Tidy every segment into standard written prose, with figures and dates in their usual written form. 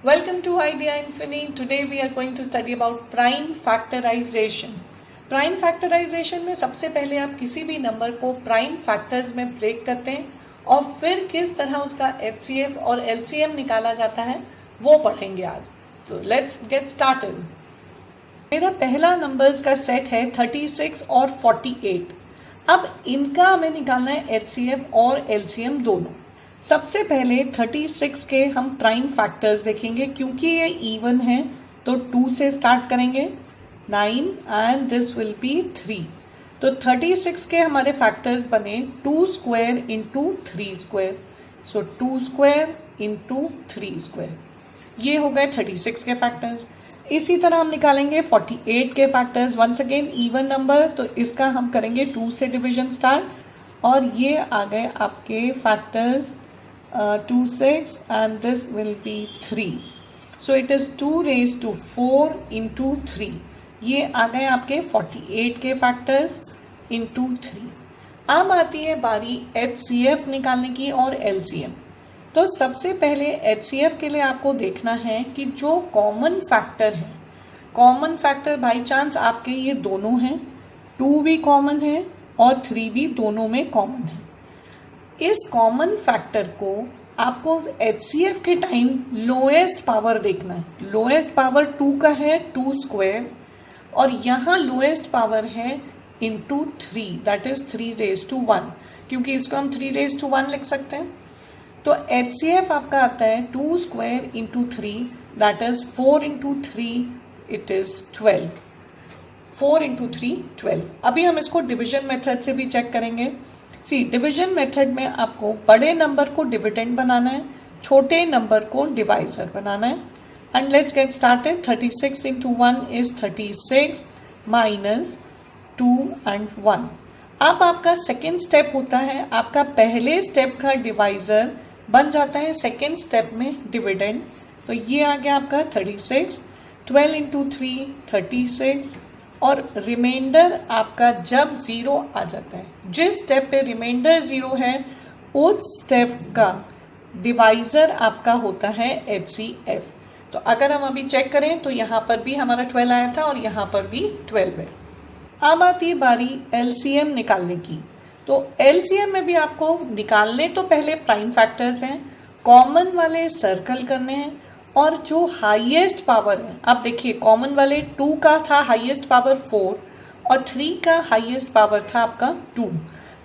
Welcome to Idea Infinity. Today we are going to study about prime factorization. Prime factorization में सबसे पहले आप किसी भी नंबर को प्राइम फैक्टर्स में ब्रेक करते हैं और फिर किस तरह उसका HCF और LCM निकाला जाता है वो पढ़ेंगे आज. तो लेट्स गेट स्टार्टेड. मेरा पहला नंबर्स का सेट है 36 और 48. अब इनका हमें निकालना है HCF और LCM दोनों. सबसे पहले 36 के हम प्राइम फैक्टर्स देखेंगे. क्योंकि ये इवन है तो 2 से स्टार्ट करेंगे, 9 एंड दिस विल बी 3. तो 36 के हमारे फैक्टर्स बने 2 square into 3 square. So 2 square into 3 square. ये हो गए 36 के फैक्टर्स. इसी तरह हम निकालेंगे 48 के factors. Once again even number तो इसका हम करेंगे 2 से डिवीजन स्टार्ट और ये आ गए आपके factors 2 6 and this will be 3. So it is 2 raised to 4 into 3. ये आ गए आपके 48 के फैक्टर्स into 3. अब आती है बारी HCF निकालने की और LCM. तो सबसे पहले HCF के लिए आपको देखना है कि जो कॉमन फैक्टर है, कॉमन फैक्टर बाई चांस आपके ये दोनों हैं, 2 भी कॉमन है और 3 भी दोनों में कॉमन है. इस कॉमन फैक्टर को आपको HCF के टाइम लोएस्ट पावर देखना है. लोएस्ट पावर 2 का है 2 स्क्वायर और यहाँ लोएस्ट पावर है into 3, that is 3 raise to 1. क्योंकि इसको हम 3 रेज टू 1 लिख सकते हैं. तो HCF आपका आता है 2 square into 3, that is 4 into 3, it is 12. 4 into 3 12. अभी हम इसको डिविजन मेथड से भी चेक करेंगे. डिवीजन मेथड में आपको बड़े नंबर को डिविडेंड बनाना है, छोटे नंबर को डिवाइजर बनाना है. And let's get started. 36 into 1 is 36 minus 2 and 1. अब आपका सेकेंड स्टेप होता है, आपका पहले स्टेप का डिवाइजर बन जाता है सेकेंड स्टेप में डिविडेंड. तो ये आ गया आपका 36. 12 इंटू 3 36 और रिमाइंडर आपका जब 0 आ जाता है, जिस स्टेप पे रिमाइंडर 0 है उस स्टेप का डिवाइजर आपका होता है HCF. तो अगर हम अभी चेक करें तो यहाँ पर भी हमारा 12 आया था और यहाँ पर भी 12 है. अब आती है बारी LCM निकालने की. तो LCM में भी आपको निकालने तो पहले प्राइम फैक्टर्स हैं, कॉमन वाले सर्कल करने हैं और जो हाईएस्ट पावर है, आप देखिए कॉमन वाले 2 का था हाईएस्ट पावर 4 और 3 का हाईएस्ट पावर था आपका 2.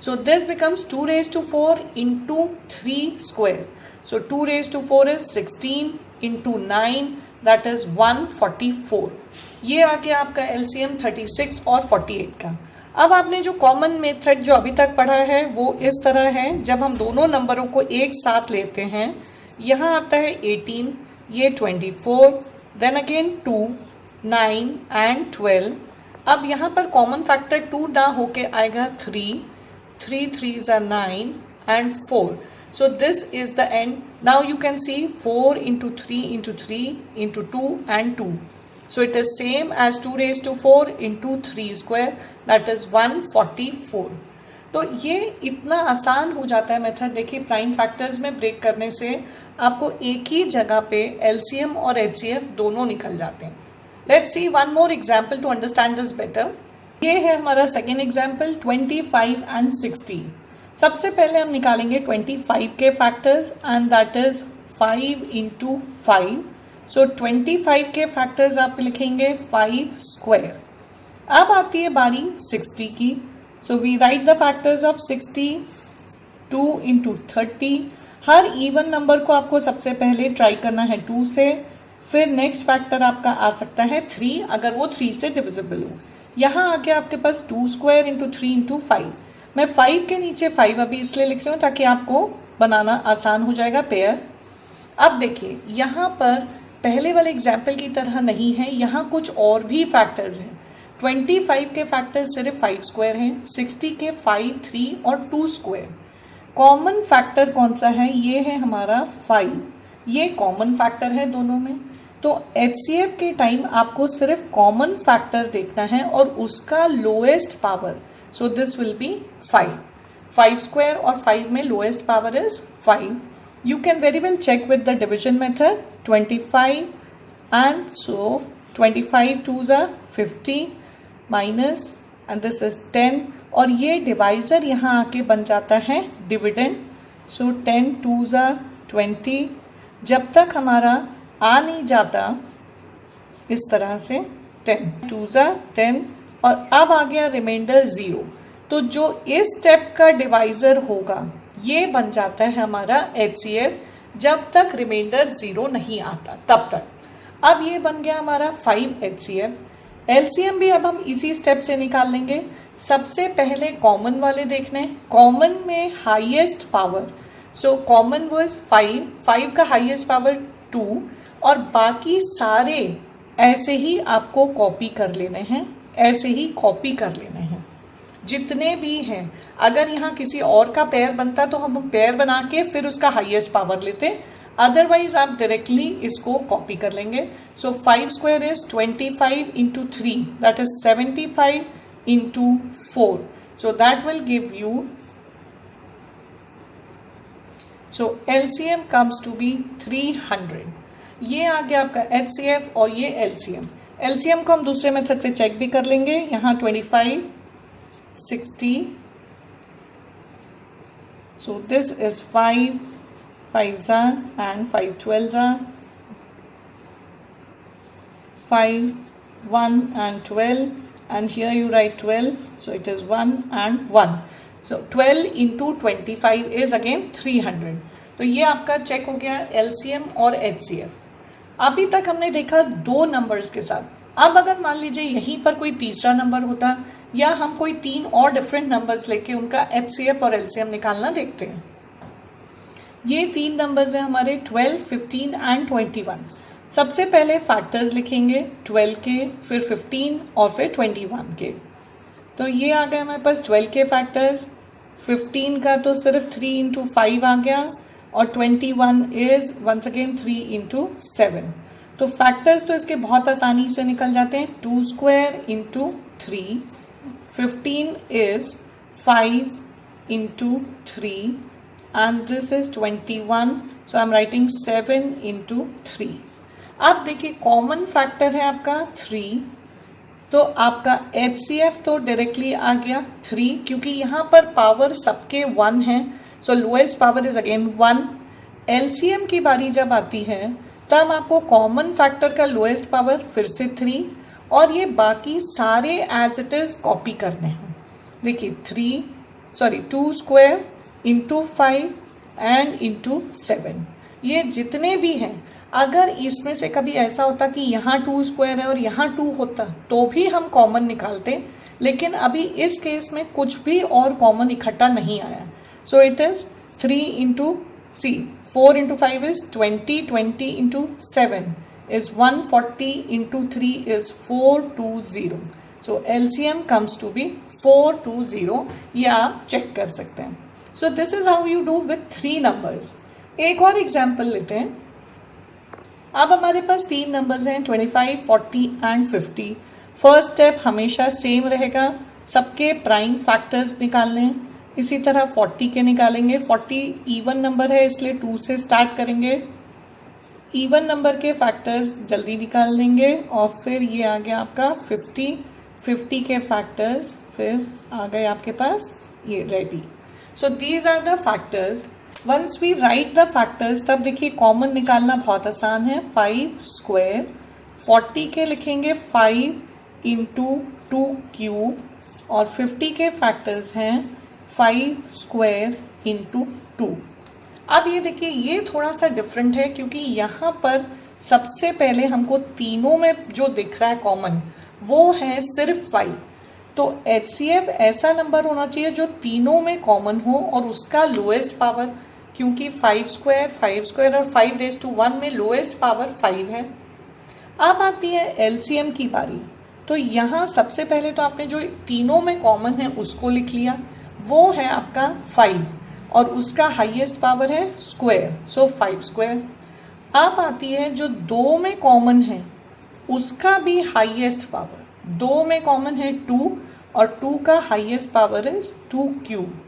So this becomes 2 raise to 4 into 3 square. So 2 raise to 4 is 16 into 9, that is 144. ये आ गया आपका LCM 36 और 48 का. अब आपने जो कॉमन मेथड जो अभी तक पढ़ा है वो इस तरह है. जब हम दोनों नंबरों को एक साथ लेते हैं, यहाँ आता है 18, ये 24, देन अगेन 2, 9 एंड 12. अब यहाँ पर कॉमन फैक्टर 2 ना होके आएगा 3, 3 3s are 9 and 4. So this is the end. Now you can see 4 into 3 into 3 into 2 and 2. So it is same as 2 raised to 4 into 3 square, that is 144. तो ये इतना आसान हो जाता है मेथड. देखिए प्राइम फैक्टर्स में ब्रेक करने से आपको एक ही जगह पे LCM और HCF दोनों निकल जाते हैं. Let's see one more example to understand this better. ये है हमारा सेकेंड एग्जांपल 25 एंड 60. सबसे पहले हम निकालेंगे 25 के factors and that is 5 into 5. सो 25 के फैक्टर्स आप लिखेंगे 5 स्क्वायर. अब आती है बारी 60 की. So we write the factors of 60, 2 into 30. Her even number को आपको सबसे पहले ट्राई करना है 2 से, फिर नेक्स्ट फैक्टर आपका आ सकता है 3 अगर वो 3 से डिविजिबल हो. यहाँ आके आपके पास 2 स्क्वायर इंटू 3 इंटू 5. मैं 5 के नीचे 5 अभी इसलिए लिख रही हूँ ताकि आपको बनाना आसान हो जाएगा पेयर. अब देखिए यहाँ पर पहले वाले एग्जाम्पल की तरह नहीं है, यहाँ कुछ और भी फैक्टर्स हैं. 25 के फैक्टर सिर्फ 5 स्क्वायर हैं, 60 के 5, 3 और 2 स्क्वायर. कॉमन फैक्टर कौन सा है? ये है हमारा 5. ये कॉमन फैक्टर है दोनों में. तो HCF के टाइम आपको सिर्फ कॉमन फैक्टर देखना है और उसका lowest power. So this will be 5. 5 square और 5 में lowest power is 5. You can very well check with the division method. 25 and so 25 twos are 50 minus and this is 10 और ये डिवाइजर यहाँ आके बन जाता है डिविडेंड. So 10 twos are 20. जब तक हमारा आ नहीं जाता इस तरह से 10 twos are 10 और अब आ गया रिमाइंडर 0. तो जो इस स्टेप का डिवाइजर होगा ये बन जाता है हमारा HCF जब तक रिमाइंडर 0 नहीं आता तब तक. अब ये बन गया हमारा 5 HCF. LCM भी अब हम इसी स्टेप से निकाल लेंगे. सबसे पहले कॉमन वाले देखने. कॉमन में highest power, so common was 5 का हाईएस्ट पावर 2 और बाकी सारे ऐसे ही आपको कॉपी कर लेने हैं, ऐसे ही कॉपी कर लेने हैं जितने भी हैं. अगर यहाँ किसी और का पेयर बनता तो हम पेयर बना के फिर उसका हाईएस्ट पावर लेते, अदरवाइज आप डायरेक्टली इसको कॉपी कर लेंगे. So 5 square is 25 into 3 that is 75 into 4. So that will give you, so LCM comes to be 300. ये आ गया आपका HCF और ये LCM. LCM को हम दूसरे मेथड से चेक भी कर लेंगे. यहाँ 25 60. So this is 5 5s are and 5 12s are 5 1 and 12 and here you write 12, so it is 1 and 1. So 12 into 25 is again 300. तो ये आपका चेक हो गया LCM और HCF. अभी तक हमने देखा दो नंबर्स के साथ. अब अगर मान लीजिए यहीं पर कोई तीसरा नंबर होता या हम कोई 3 और डिफरेंट नंबर्स लेके उनका HCF और LCM निकालना देखते हैं. ये 3 नंबर्स हैं हमारे 12, 15 एंड 21. सबसे पहले फैक्टर्स लिखेंगे 12 के, फिर 15 और फिर 21 के. तो ये आ गए हमारे पास 12 के फैक्टर्स. 15 का तो सिर्फ 3 इंटू 5 आ गया और 21 इज वंस अगेन 3 इंटू 7. तो फैक्टर्स तो इसके बहुत आसानी से निकल जाते हैं. 2 square into 3. 15 is 5 into 3 and this is 21, so I'm writing 7 into 3. अब देखिए कॉमन फैक्टर है आपका 3, तो आपका HCF तो डायरेक्टली आ गया 3 क्योंकि यहाँ पर पावर सबके 1 है, so lowest power is again 1. LCM की बारी जब आती है तब आपको कॉमन फैक्टर का लोएस्ट पावर फिर से 3 और ये बाकी सारे एज इट इज कॉपी करने हैं. देखिए 2 स्क्वायर इंटू 5 एंड इंटू 7. ये जितने भी हैं अगर इसमें से कभी ऐसा होता कि यहाँ 2 स्क्वायर है और यहाँ 2 होता तो भी हम कॉमन निकालते, लेकिन अभी इस केस में कुछ भी और कॉमन इकट्ठा नहीं आया. सो it is 3 into 4 into 5 is 20, 20 into 7 is 140 into 3 is 420. So LCM comes to be 420. ये आप चेक कर सकते हैं. So this is how you do with 3 numbers. एक और एग्जाम्पल लेते हैं. अब हमारे पास 3 नंबर्स हैं 25, 40 एंड 50. फर्स्ट स्टेप हमेशा सेम रहेगा, सबके प्राइम फैक्टर्स निकालने. इसी तरह 40 के निकालेंगे. 40 इवन नंबर है इसलिए 2 से स्टार्ट करेंगे. इवन नंबर के फैक्टर्स जल्दी निकाल देंगे और फिर ये आ गया आपका 50 के फैक्टर्स फिर आ गए आपके पास ये ready. So these are the factors. Once we write the factors तब देखिए कॉमन निकालना बहुत आसान है. 5 स्क्वायर 40 के लिखेंगे 5 इंटू 2 क्यूब और 50 के फैक्टर्स हैं 5 स्क्वायर इंटू 2. अब ये देखिए ये थोड़ा सा डिफरेंट है क्योंकि यहाँ पर सबसे पहले हमको तीनों में जो दिख रहा है कॉमन वो है सिर्फ 5. तो HCF ऐसा नंबर होना चाहिए जो तीनों में कॉमन हो और उसका लोएस्ट पावर, क्योंकि 5 स्क्वायर और 5 रेज़ टू 1 में लोएस्ट पावर 5 है. अब आती है LCM की बारी. तो यहाँ सबसे पहले तो आपने जो तीनों में कॉमन है उसको लिख लिया, वो है आपका 5 और उसका हाईएस्ट पावर है स्क्वायर, सो 5 स्क्वायर. अब आती है जो 2 में कॉमन है उसका भी हाईएस्ट पावर. 2 में कॉमन है 2 और 2 का highest power is 2 cube.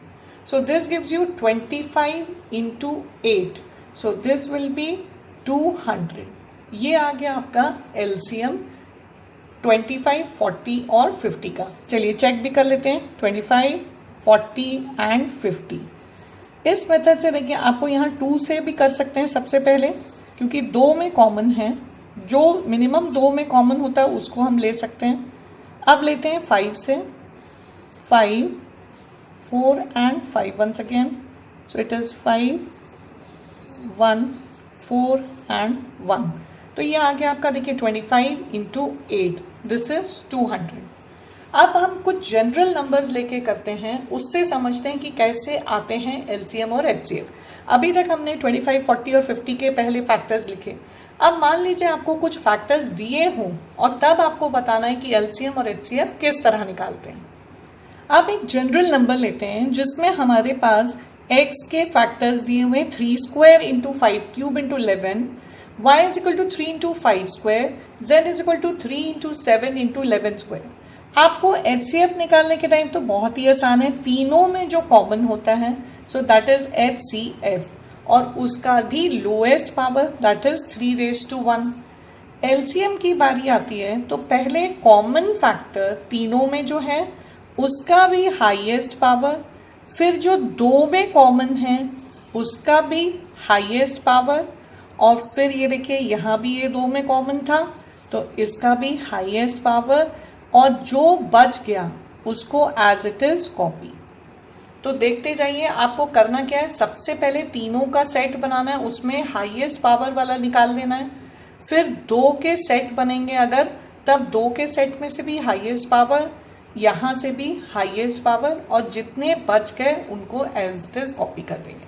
So this gives you 25 into 8. So this will be 200. ये आ गया आपका एलसीएम 25, 40 और 50 का. चलिए चेक भी कर लेते हैं. 25, 40 एंड 50. इस मेथड से देखिए आपको यहाँ 2 से भी कर सकते हैं सबसे पहले, क्योंकि 2 में कॉमन है. जो मिनिमम 2 में कॉमन होता है उसको हम ले सकते हैं. अब लेते हैं 5 से. 5, 4 and 5 once again. So it is 5, 1, 4 and 1. तो ये आ गया आपका देखिए 25 इंटू 8. This is 200. अब हम कुछ जनरल नंबर्स लेके करते हैं, उससे समझते हैं कि कैसे आते हैं एलसीएम और एचसीएफ. अभी तक हमने 25, 40 और 50 के पहले फैक्टर्स लिखे. अब मान लीजिए आपको कुछ फैक्टर्स दिए हों और तब आपको बताना है कि एलसीएम और एचसीएफ किस तरह निकालते हैं. अब एक जनरल नंबर लेते हैं जिसमें हमारे पास x के फैक्टर्स दिए हुए 3 square into 5 cube into 11, y is equal to 3 into 5 square, z is equal to 3 into 7 into 11 square. आपको एचसीएफ निकालने के टाइम तो बहुत ही आसान है. तीनों में जो कॉमन होता है सो दैट इज एचसीएफ, और उसका भी lowest power that is 3^1. LCM की बारी आती है तो पहले कॉमन फैक्टर तीनों में जो है उसका भी हाईएस्ट पावर, फिर जो 2 में कॉमन है उसका भी हाईएस्ट पावर, और फिर ये देखिए यहाँ भी ये 2 में कॉमन था तो इसका भी हाईएस्ट पावर, और जो बच गया उसको एज इट इज कॉपी. तो देखते जाइए आपको करना क्या है. सबसे पहले तीनों का सेट बनाना है, उसमें हाईएस्ट पावर वाला निकाल देना है. फिर 2 के सेट बनेंगे अगर, तब 2 के सेट में से भी हाईएस्ट पावर, यहाँ से भी हाईएस्ट पावर, और जितने बच गए उनको एज इट इज कॉपी कर देंगे.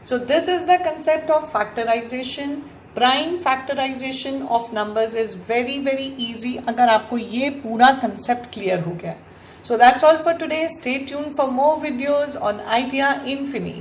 So this is the concept of factorization. Prime factorization of numbers is very very easy अगर आपको ये पूरा कंसेप्ट क्लियर हो गया. So that's all for today. Stay tuned for more videos on Idea Infini.